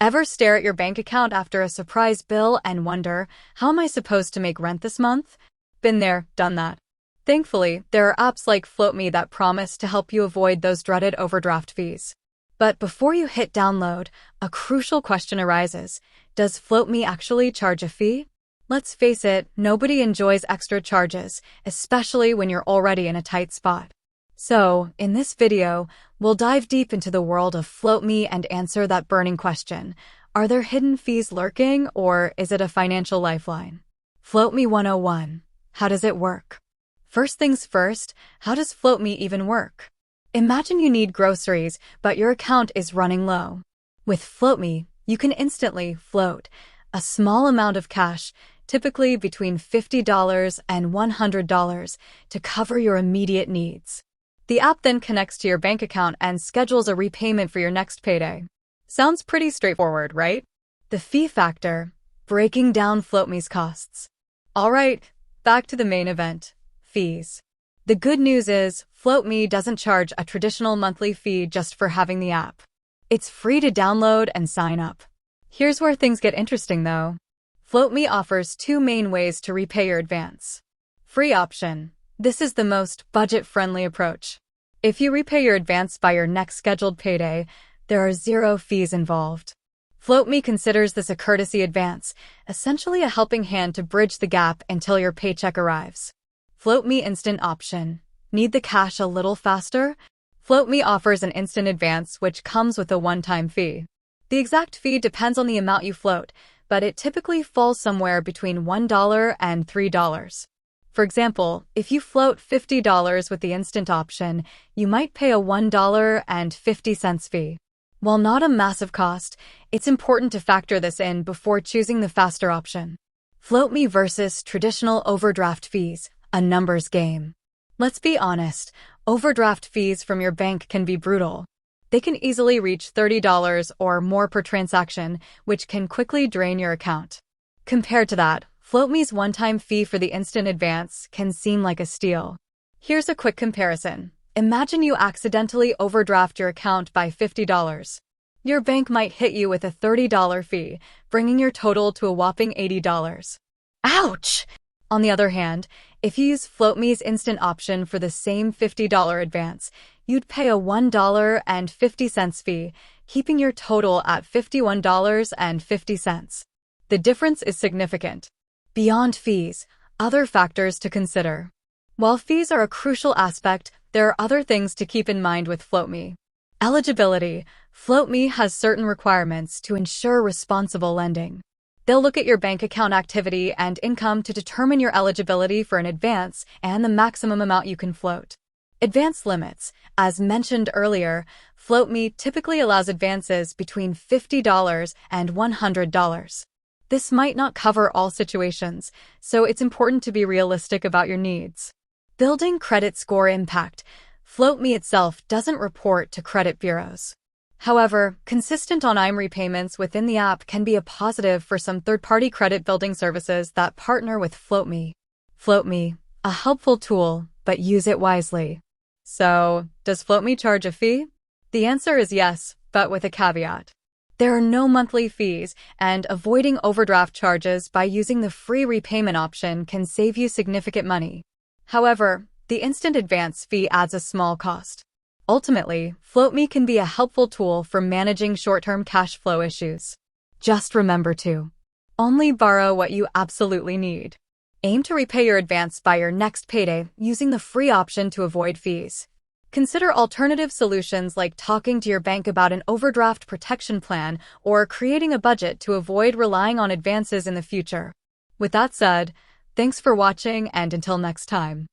Ever stare at your bank account after a surprise bill and wonder, how am I supposed to make rent this month? Been there, done that. Thankfully, there are apps like FloatMe that promise to help you avoid those dreaded overdraft fees. But before you hit download, a crucial question arises. Does FloatMe actually charge a fee? Let's face it, nobody enjoys extra charges, especially when you're already in a tight spot. So, in this video, we'll dive deep into the world of FloatMe and answer that burning question. Are there hidden fees lurking, or is it a financial lifeline? FloatMe 101. How does it work? First things first, how does FloatMe even work? Imagine you need groceries, but your account is running low. With FloatMe, you can instantly float a small amount of cash, typically between $50 and $100, to cover your immediate needs. The app then connects to your bank account and schedules a repayment for your next payday. Sounds pretty straightforward, right? The fee factor, breaking down FloatMe's costs. All right, back to the main event, fees. The good news is, FloatMe doesn't charge a traditional monthly fee just for having the app. It's free to download and sign up. Here's where things get interesting though. FloatMe offers two main ways to repay your advance. Free option. This is the most budget-friendly approach. If you repay your advance by your next scheduled payday, there are zero fees involved. FloatMe considers this a courtesy advance, essentially a helping hand to bridge the gap until your paycheck arrives. FloatMe Instant Option. Need the cash a little faster? FloatMe offers an instant advance which comes with a one-time fee. The exact fee depends on the amount you float, but it typically falls somewhere between $1 and $3. For example, if you float $50 with the instant option, you might pay a $1.50 fee. While not a massive cost, it's important to factor this in before choosing the faster option. FloatMe versus traditional overdraft fees, a numbers game. Let's be honest, overdraft fees from your bank can be brutal. They can easily reach $30 or more per transaction, which can quickly drain your account. Compared to that, FloatMe's one-time fee for the instant advance can seem like a steal. Here's a quick comparison. Imagine you accidentally overdraft your account by $50. Your bank might hit you with a $30 fee, bringing your total to a whopping $80. Ouch! On the other hand, if you use FloatMe's instant option for the same $50 advance, you'd pay a $1.50 fee, keeping your total at $51.50. The difference is significant. Beyond fees, other factors to consider. While fees are a crucial aspect, there are other things to keep in mind with FloatMe. Eligibility. FloatMe has certain requirements to ensure responsible lending. They'll look at your bank account activity and income to determine your eligibility for an advance and the maximum amount you can float. Advance limits. As mentioned earlier, FloatMe typically allows advances between $50 and $100. This might not cover all situations, so it's important to be realistic about your needs. Building credit score impact. FloatMe itself doesn't report to credit bureaus. However, consistent on-time repayments within the app can be a positive for some third-party credit building services that partner with FloatMe. FloatMe, a helpful tool, but use it wisely. So, does FloatMe charge a fee? The answer is yes, but with a caveat. There are no monthly fees, and avoiding overdraft charges by using the free repayment option can save you significant money. However, the instant advance fee adds a small cost. Ultimately, FloatMe can be a helpful tool for managing short-term cash flow issues. Just remember to only borrow what you absolutely need. Aim to repay your advance by your next payday using the free option to avoid fees. Consider alternative solutions like talking to your bank about an overdraft protection plan or creating a budget to avoid relying on advances in the future. With that said, thanks for watching, and until next time.